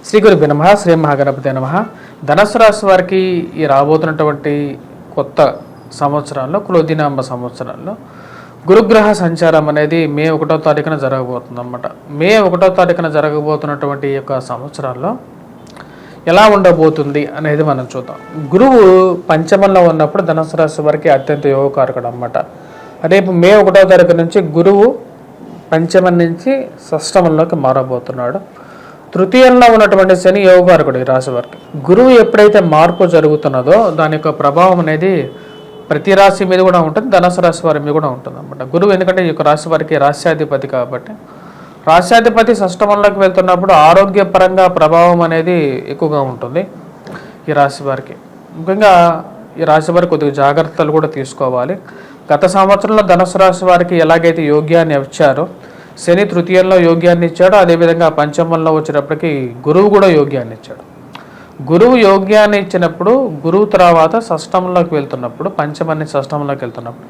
శ్రీ గురుభ్యో నమః. శ్రీ మహాగణపతే నమః. ధనుసు రాశి వారికి ఈ రాబోతున్నటువంటి కొత్త సంవత్సరాల్లో క్రోధినామ సంవత్సరాల్లో గురుగ్రహ సంచారం అనేది మే 1వ తారీఖున జరగబోతుంది అన్నమాట. మే 1వ తారీఖున జరగబోతున్నటువంటి ఈ యొక్క సంవత్సరాల్లో ఎలా ఉండబోతుంది అనేది మనం చూద్దాం. గురువు పంచమంలో ఉన్నప్పుడు ధనుసు రాశి వారికి అత్యంత యోగకారకుడు అన్నమాట. రేపు మే 1వ తారీఖు నుంచి గురువు పంచమం నుంచి షష్టమంలోకి మారబోతున్నాడు. తృతీయంలో ఉన్నటువంటి శని యోగకారకుడు ఈ రాశి వారికి. గురువు ఎప్పుడైతే మార్పు జరుగుతున్నదో దాని యొక్క ప్రభావం అనేది ప్రతి రాశి మీద కూడా ఉంటుంది, ధనుసు రాశి వారి మీద కూడా ఉంటుంది అన్నమాట. గురువు ఎందుకంటే ఈ యొక్క రాశి వారికి రాశ్యాధిపతి కాబట్టి రాశ్యాధిపతి షష్టమంలోకి వెళ్తున్నప్పుడు ఆరోగ్యపరంగా ప్రభావం అనేది ఎక్కువగా ఉంటుంది ఈ రాశి వారికి. ముఖ్యంగా ఈ రాశి వారికి కొద్దిగా జాగ్రత్తలు కూడా తీసుకోవాలి. గత సంవత్సరంలో ధనుసు రాశి వారికి ఎలాగైతే యోగ్యాన్ని ఇచ్చారో, శని తృతీయంలో యోగ్యాన్ని ఇచ్చాడు, అదేవిధంగా పంచమంలో వచ్చేటప్పటికి గురువు కూడా యోగ్యాన్ని ఇచ్చాడు. గురువు యోగ్యాన్ని ఇచ్చినప్పుడు గురువు తర్వాత షష్టంలోకి వెళ్తున్నప్పుడు, పంచమని షష్టంలోకి వెళ్తున్నప్పుడు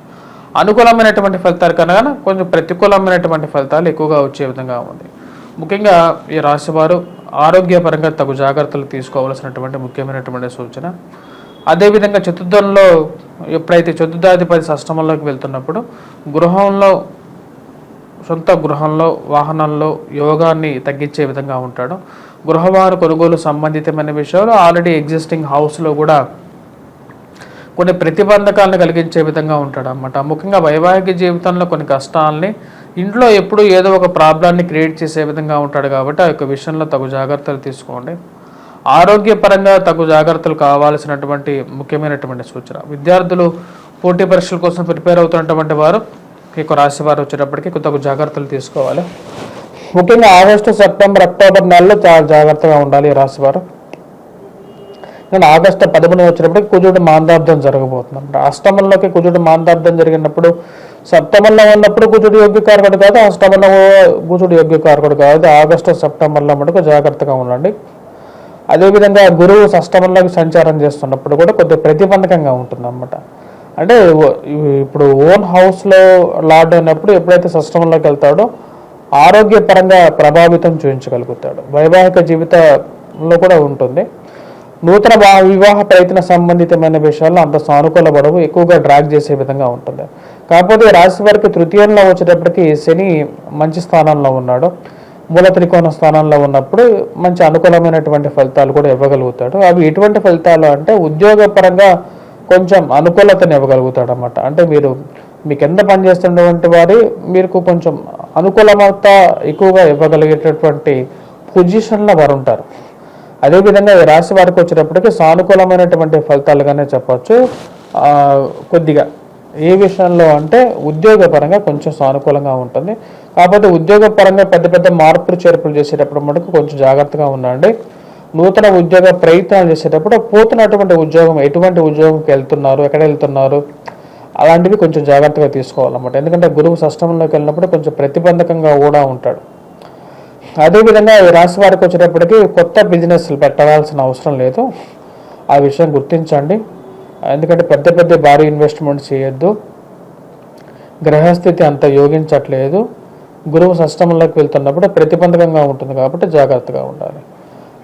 అనుకూలమైనటువంటి ఫలితాలు కనుక కొంచెం ప్రతికూలమైనటువంటి ఫలితాలు ఎక్కువగా వచ్చే విధంగా ఉంది. ముఖ్యంగా ఈ రాశివారు ఆరోగ్యపరంగా తగు జాగ్రత్తలు తీసుకోవాల్సినటువంటి ముఖ్యమైనటువంటి సూచన. అదేవిధంగా చతుర్థంలో ఎప్పుడైతే చతుర్థాధిపతి షష్టమంలోకి వెళ్తున్నప్పుడు గృహంలో, సొంత గృహంలో, వాహనాల్లో యోగాన్ని తగ్గించే విధంగా ఉంటాడు. గృహవాహన కొనుగోలు సంబంధితమైన విషయాలు ఆల్రెడీ ఎగ్జిస్టింగ్ హౌస్లో కూడా కొన్ని ప్రతిబంధకాలను కలిగించే విధంగా ఉంటాడు అన్నమాట. ముఖ్యంగా వైవాహిక జీవితంలో కొన్ని కష్టాలని, ఇంట్లో ఎప్పుడు ఏదో ఒక ప్రాబ్లాన్ని క్రియేట్ చేసే విధంగా ఉంటాడు కాబట్టి ఆ యొక్క విషయంలో తగు జాగ్రత్తలు తీసుకోండి. ఆరోగ్యపరంగా తగు జాగ్రత్తలు కావాల్సినటువంటి ముఖ్యమైనటువంటి సూచన. విద్యార్థులు పోటీ పరీక్షల కోసం ప్రిపేర్ అవుతున్నటువంటి వారు ఈ యొక్క రాశి వారు వచ్చేటప్పటికి కొత్త జాగ్రత్తలు తీసుకోవాలి. ముఖ్యంగా ఆగస్టు, సెప్టెంబర్, అక్టోబర్ నెలలో చాలా జాగ్రత్తగా ఉండాలి ఈ రాశి వారు. నేను ఆగస్టు 11 వచ్చినప్పటికి కుజుడు మాందార్థం జరగబోతుంది. అష్టమంలోకి కుజుడు మాందార్థం జరిగినప్పుడు సప్తమంలో ఉన్నప్పుడు కుజుడు యోగ్యకారకుడు కాదు, అష్టమంలో కుజుడు యోగ్యకారకుడు కాదు. ఆగస్టు, సెప్టెంబర్లో మటుకు జాగ్రత్తగా ఉండండి. అదేవిధంగా గురువు షష్టమంలోకి సంచారం చేస్తున్నప్పుడు కూడా కొద్దిగా ప్రతిబంధకంగా ఉంటుంది అన్నమాట. అంటే ఇప్పుడు ఓన్ హౌస్లో లార్డ్ అయినప్పుడు ఎప్పుడైతే షష్టమంలోకి వెళ్తాడో ఆరోగ్యపరంగా ప్రభావితం చూపించగలుగుతాడు. వైవాహిక జీవితంలో కూడా ఉంటుంది. నూతన వివాహ ప్రయత్న సంబంధితమైన విషయాల్లో అంత సానుకూల పడవు, ఎక్కువగా డ్రాగ్ చేసే విధంగా ఉంటుంది. కాకపోతే రాశి వారికి తృతీయంలో వచ్చేటప్పటికి శని మంచి స్థానంలో ఉన్నాడు, మూల త్రికోణ స్థానంలో ఉన్నప్పుడు మంచి అనుకూలమైనటువంటి ఫలితాలు కూడా ఇవ్వగలుగుతాడు. అవి ఎటువంటి ఫలితాలు అంటే ఉద్యోగపరంగా కొంచెం అనుకూలతను ఇవ్వగలుగుతాడు అన్నమాట. అంటే మీ కింద పనిచేస్తున్నటువంటి వారి మీకు కొంచెం అనుకూలత ఎక్కువగా ఇవ్వగలిగేటటువంటి పొజిషన్లో వారు ఉంటారు. అదేవిధంగా ఈ రాశి వారికి వచ్చేటప్పటికి సానుకూలమైనటువంటి ఫలితాలుగానే చెప్పచ్చు. కొద్దిగా ఏ విషయంలో అంటే ఉద్యోగపరంగా కొంచెం సానుకూలంగా ఉంటుంది. కాకపోతే ఉద్యోగపరంగా పెద్ద పెద్ద మార్పులు చేర్పులు చేసేటప్పుడు మటుకు కొంచెం జాగ్రత్తగా ఉండండి. నూతన ఉద్యోగ ప్రయత్నాలు చేసేటప్పుడు పోతున్నటువంటి ఉద్యోగం, ఎటువంటి ఉద్యోగంకి వెళ్తున్నారు, ఎక్కడ వెళ్తున్నారు, అలాంటివి కొంచెం జాగ్రత్తగా తీసుకోవాలన్నమాట. ఎందుకంటే గురువు షష్టమంలోకి వెళ్ళినప్పుడు కొంచెం ప్రతిబంధకంగా కూడా ఉంటాడు. అదేవిధంగా ఈ రాశి వారికి వచ్చేటప్పటికి కొత్త బిజినెస్లు పెట్టాల్సిన అవసరం లేదు, ఆ విషయం గుర్తించండి. ఎందుకంటే పెద్ద పెద్ద భారీ ఇన్వెస్ట్మెంట్ చేయొద్దు. గ్రహస్థితి అంత యోగించట్లేదు. గురువు షష్టమంలోకి వెళ్తున్నప్పుడు ప్రతిబంధకంగా ఉంటుంది కాబట్టి జాగ్రత్తగా ఉండాలి.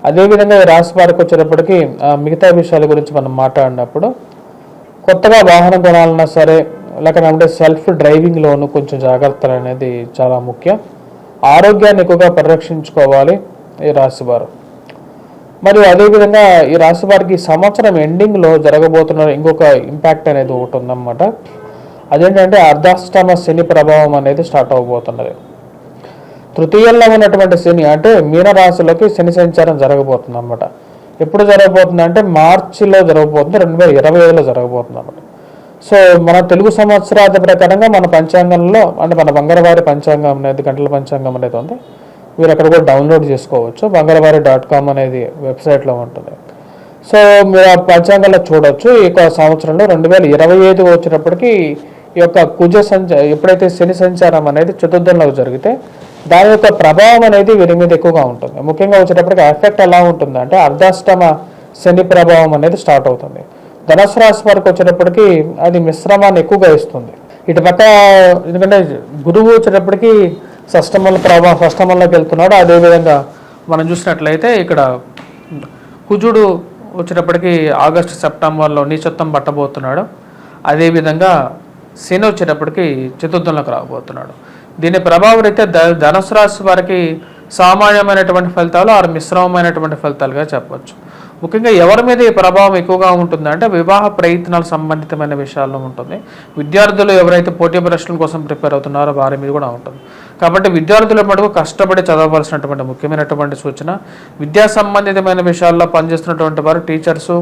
అదేవిధంగా ఈ రాశి వారికి వచ్చేటప్పటికి మిగతా విషయాల గురించి మనం మాట్లాడినప్పుడు కొత్తగా వాహనం కొనాలన్నా సరే, లేకపోతే సెల్ఫ్ డ్రైవింగ్లోనూ కొంచెం జాగ్రత్తలు అనేది చాలా ముఖ్యం. ఆరోగ్యాన్ని ఎక్కువగా పరిరక్షించుకోవాలి ఈ రాశివారు. మరియు అదేవిధంగా ఈ రాశి వారికి సంవత్సరం ఎండింగ్లో జరగబోతున్న ఇంకొక ఇంపాక్ట్ అనేది ఒకటి ఉందన్నమాట. అదేంటంటే అర్ధాష్టమ శని ప్రభావం అనేది స్టార్ట్ అవబోతున్నది. తృతీయంలో ఉన్నటువంటి శని అంటే మీనరాశిలోకి శని సంచారం జరగబోతుంది అన్నమాట. ఎప్పుడు జరగబోతుంది అంటే మార్చిలో జరగబోతుంది, 2025లో జరగబోతుంది అన్నమాట. సో మన తెలుగు సంవత్సరాది ప్రకారంగా మన పంచాంగంలో అంటే మన బంగారవారి పంచాంగం అనేది, గంటల పంచాంగం అనేది ఉంది. మీరు అక్కడ కూడా డౌన్లోడ్ చేసుకోవచ్చు. బంగారవారి.com అనేది వెబ్సైట్లో ఉంటుంది. సో మీరు ఆ పంచాంగంలో చూడవచ్చు. ఈ యొక్క సంవత్సరంలో 2025 వచ్చినప్పటికీ ఈ యొక్క ఎప్పుడైతే శని సంచారం అనేది చతుర్థంలో జరిగితే దాని యొక్క ప్రభావం అనేది వీరి మీద ఎక్కువగా ఉంటుంది. ముఖ్యంగా వచ్చేటప్పటికి ఎఫెక్ట్ ఎలా ఉంటుంది అంటే అర్ధాష్టమ శని ప్రభావం అనేది స్టార్ట్ అవుతుంది. ధనుసు రాశి వారికి వచ్చేటప్పటికి అది మిశ్రమాన్ని ఎక్కువగా ఇస్తుంది. ఇటు పక్క ఎందుకంటే గురువు వచ్చేటప్పటికి షష్టమంలోకి వెళ్తున్నాడు. అదేవిధంగా మనం చూసినట్లయితే ఇక్కడ కుజుడు వచ్చేటప్పటికి ఆగస్టు సెప్టెంబర్లో నీచత్వం పట్టబోతున్నాడు. అదేవిధంగా శని వచ్చేటప్పటికి చతుర్థంలోకి రాబోతున్నాడు. దీని ప్రభావం అయితే ధనుసు రాశి వారికి సామాన్యమైనటువంటి ఫలితాలు ఆరు మిశ్రమమైనటువంటి ఫలితాలుగా చెప్పవచ్చు. ముఖ్యంగా ఎవరి మీద ఈ ప్రభావం ఎక్కువగా ఉంటుందంటే వివాహ ప్రయత్నాలు సంబంధితమైన విషయాల్లో ఉంటుంది. విద్యార్థులు ఎవరైతే పోటీ పరీక్షల కోసం ప్రిపేర్ అవుతున్నారో వారి మీద కూడా ఉంటుంది. కాబట్టి విద్యార్థుల మటుకు కష్టపడి చదవవలసినటువంటి ముఖ్యమైనటువంటి సూచన. విద్యా సంబంధితమైన విషయాల్లో పనిచేస్తున్నటువంటి వారు టీచర్సు,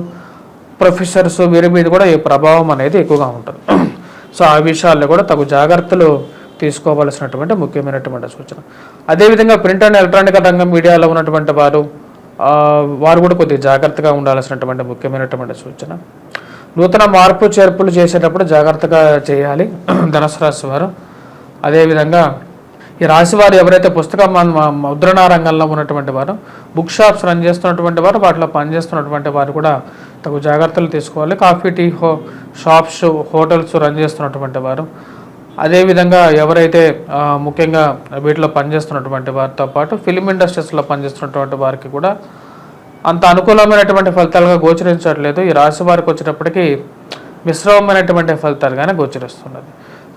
ప్రొఫెసర్స్ వీరి మీద కూడా ఈ ప్రభావం అనేది ఎక్కువగా ఉంటుంది. సో ఆ విషయాల్లో కూడా తగు జాగ్రత్తలు తీసుకోవాల్సినటువంటి ముఖ్యమైనటువంటి సూచన. అదేవిధంగా ప్రింట్ అండ్ ఎలక్ట్రానిక్ రంగం మీడియాలో ఉన్నటువంటి వారు కూడా కొద్దిగా జాగ్రత్తగా ఉండాల్సినటువంటి ముఖ్యమైనటువంటి సూచన. నూతన మార్పు చేర్పులు చేసేటప్పుడు జాగ్రత్తగా చేయాలి ధనుసు రాశి వారు. అదేవిధంగా ఈ రాశి వారు ఎవరైతే పుస్తక ముద్రణ రంగంలో ఉన్నటువంటి వారు, బుక్ షాప్స్ రన్ చేస్తున్నటువంటి వారు, వాటిలో పనిచేస్తున్నటువంటి వారు కూడా తగు జాగ్రత్తలు తీసుకోవాలి. Coffee tea shops, hotels run చేస్తున్నటువంటి వారు, అదేవిధంగా ఎవరైతే ముఖ్యంగా వీటిలో పనిచేస్తున్నటువంటి వారితో పాటు ఫిలిం ఇండస్ట్రీస్లో పనిచేస్తున్నటువంటి వారికి కూడా అంత అనుకూలమైనటువంటి ఫలితాలుగా గోచరించట్లేదు. ఈ రాశి వారికి వచ్చేటప్పటికి మిశ్రమమైనటువంటి ఫలితాలుగానే గోచరిస్తున్నది.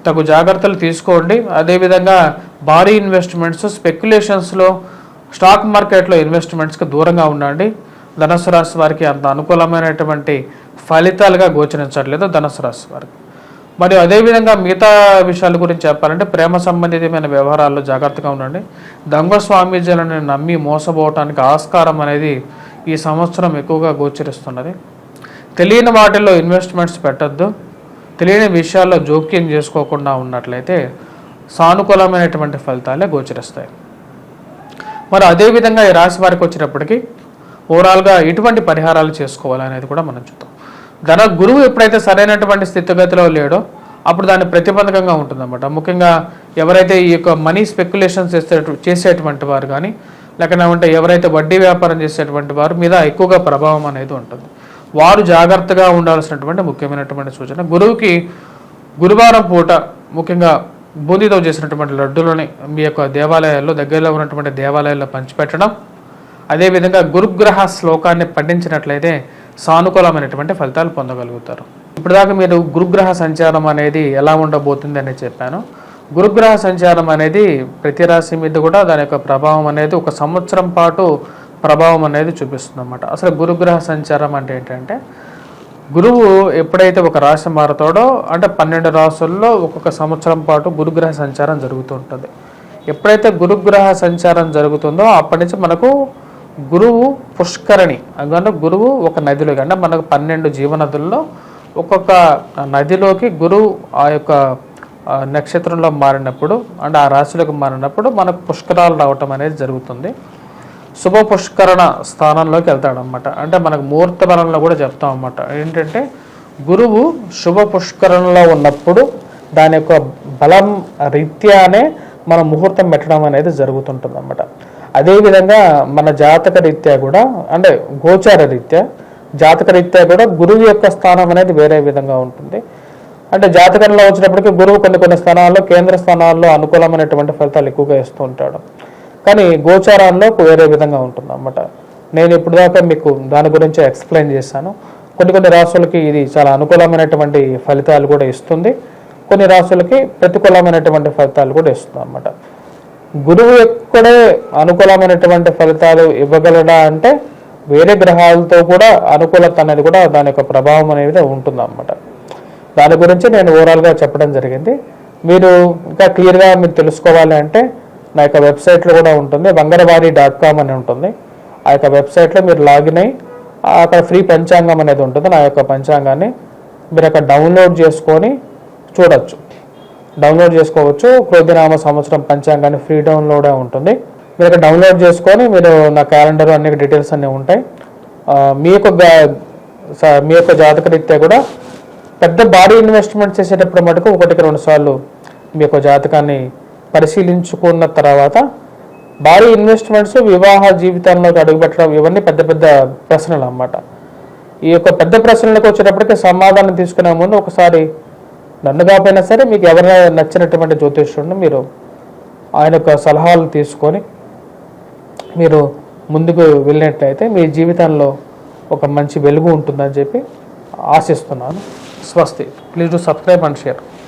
తగు జాగ్రత్తలు తీసుకోండి. అదేవిధంగా భారీ ఇన్వెస్ట్మెంట్స్, స్పెక్యులేషన్స్లో, స్టాక్ మార్కెట్లో ఇన్వెస్ట్మెంట్స్కి దూరంగా ఉండండి. ధనుసు రాశి వారికి అంత అనుకూలమైనటువంటి ఫలితాలుగా గోచరించట్లేదు ధనుసు రాశి వారికి. మరియు అదేవిధంగా మిగతా విషయాల గురించి చెప్పాలంటే ప్రేమ సంబంధితమైన వ్యవహారాల్లో జాగ్రత్తగా ఉండండి. దొంగ స్వామీజీలను నమ్మి మోసపోవటానికి ఆస్కారం అనేది ఈ సంవత్సరం ఎక్కువగా గోచరిస్తున్నది. తెలియని వాటిల్లో ఇన్వెస్ట్మెంట్స్ పెట్టద్దు. తెలియని విషయాల్లో జోక్యం చేసుకోకుండా ఉన్నట్లయితే సానుకూలమైనటువంటి ఫలితాలే గోచరిస్తాయి. మరి అదేవిధంగా ఈ రాశి వారికి వచ్చినప్పటికీ ఓవరాల్గా ఎటువంటి పరిహారాలు చేసుకోవాలనేది కూడా మనం చూద్దాం. గురువు ఎప్పుడైతే సరైనటువంటి స్థితిగతిలో లేడో అప్పుడు దాన్ని ప్రతిబంధకంగా ఉంటుందన్నమాట. ముఖ్యంగా ఎవరైతే ఈ యొక్క మనీ స్పెక్యులేషన్స్ చేసేటువంటి వారు కానీ, లేకపోతే ఎవరైతే వడ్డీ వ్యాపారం చేసేటువంటి వారి మీద ఎక్కువగా ప్రభావం అనేది ఉంటుంది. వారు జాగ్రత్తగా ఉండాల్సినటువంటి ముఖ్యమైనటువంటి సూచన. గురువుకి గురువారం పూట ముఖ్యంగా బూందీతో చేసినటువంటి లడ్డూలని మీ యొక్క దేవాలయాల్లో, దగ్గరలో ఉన్నటువంటి దేవాలయాల్లో పంచిపెట్టడం, అదేవిధంగా గురుగ్రహ శ్లోకాన్ని పఠించినట్లయితే సానుకూలమైనటువంటి ఫలితాలు పొందగలుగుతారు. ఇప్పటిదాకా మీరు గురుగ్రహ సంచారం అనేది ఎలా ఉండబోతుంది అని చెప్పాను. గురుగ్రహ సంచారం అనేది ప్రతి రాశి మీద కూడా దాని యొక్క ప్రభావం అనేది ఒక సంవత్సరం పాటు ప్రభావం అనేది చూపిస్తుంది అన్నమాట. అసలు గురుగ్రహ సంచారం అంటే ఏంటంటే, గురువు ఎప్పుడైతే ఒక రాశి మారుతాడో అంటే 12 రాశుల్లో ఒక్కొక్క సంవత్సరం పాటు గురుగ్రహ సంచారం జరుగుతూ ఉంటుంది. ఎప్పుడైతే గురుగ్రహ సంచారం జరుగుతుందో అప్పటి నుంచి మనకు గురువు పుష్కరణి, అందుకంటే గురువు ఒక నదిలోకి, అంటే మనకు 12 జీవనదుల్లో ఒక్కొక్క నదిలోకి గురువు ఆ యొక్క నక్షత్రంలో మారినప్పుడు, అంటే ఆ రాశిలోకి మారినప్పుడు మనకు పుష్కరాలు రావటం అనేది జరుగుతుంది. శుభ పుష్కరణ స్థానంలోకి వెళ్తాడనమాట. అంటే మనకు ముహూర్త బలంలో కూడా చెప్తాం అన్నమాట. ఏంటంటే గురువు శుభ పుష్కరణలో ఉన్నప్పుడు దాని యొక్క బలం రీత్యానే మన ముహూర్తం పెట్టడం అనేది జరుగుతుంటుంది అన్నమాట. అదేవిధంగా మన జాతక రీత్యా కూడా, అంటే గోచార రీత్యా, జాతక రీత్యా కూడా గురువు యొక్క స్థానం అనేది వేరే విధంగా ఉంటుంది. అంటే జాతకంలో వచ్చినప్పటికీ గురువు కొన్ని స్థానాల్లో, కేంద్ర స్థానాల్లో అనుకూలమైనటువంటి ఫలితాలు ఎక్కువగా ఇస్తూ ఉంటాడు. కానీ గోచారాల్లో వేరే విధంగా ఉంటుంది అన్నమాట. నేను ఇప్పుడు దాకా మీకు దాని గురించి ఎక్స్ప్లెయిన్ చేశాను. కొన్ని రాశులకి ఇది చాలా అనుకూలమైనటువంటి ఫలితాలు కూడా ఇస్తుంది, కొన్ని రాశులకి ప్రతికూలమైనటువంటి ఫలితాలు కూడా ఇస్తుంది అన్నమాట. గురువు ఎక్కడే అనుకూలమైనటువంటి ఫలితాలు ఇవ్వగలడా అంటే వేరే గ్రహాలతో కూడా అనుకూలత అనేది కూడా దాని యొక్క ప్రభావం అనేది ఉంటుంది అన్నమాట. దాని గురించి నేను ఓవరాల్గా చెప్పడం జరిగింది. మీరు ఇంకా క్లియర్గా మీరు తెలుసుకోవాలి అంటే నా యొక్క వెబ్సైట్లో కూడా ఉంటుంది, vangarvari.com అని ఉంటుంది. ఆ యొక్క వెబ్సైట్లో మీరు లాగిన్ అయ్యి అక్కడ ఫ్రీ పంచాంగం అనేది ఉంటుంది. నా యొక్క పంచాంగాన్ని మీరు అక్కడ డౌన్లోడ్ చేసుకొని చూడొచ్చు, డౌన్లోడ్ చేసుకోవచ్చు. క్రోధినామ సంవత్సరం పంచాంగాన్ని ఫ్రీ డౌన్లోడే ఉంటుంది. మీరు అక్కడ డౌన్లోడ్ చేసుకొని మీరు నా క్యాలెండర్ అన్ని డీటెయిల్స్ అన్నీ ఉంటాయి. మీ యొక్క జాతక రీత్యా కూడా పెద్ద భారీ ఇన్వెస్ట్మెంట్ చేసేటప్పుడు మటుకు 1-2 సార్లు మీ యొక్క జాతకాన్ని పరిశీలించుకున్న తర్వాత భారీ ఇన్వెస్ట్మెంట్స్, వివాహ జీవితంలోకి అడుగుపెట్టడం, ఇవన్నీ పెద్ద ప్రశ్నలు అన్నమాట. ఈ యొక్క పెద్ద ప్రశ్నలకు వచ్చేటప్పటికి సమాధానం తీసుకునే ముందు ఒకసారి నన్ను కాకపోయినా సరే మీకు ఎవరైనా నచ్చినటువంటి జ్యోతిష్యుడిని మీరు ఆయన యొక్క సలహాలు తీసుకొని మీరు ముందుకు వెళ్ళినట్లయితే మీ జీవితంలో ఒక మంచి వెలుగు ఉంటుందని చెప్పి ఆశిస్తున్నాను. స్వస్తి. Please do subscribe and share.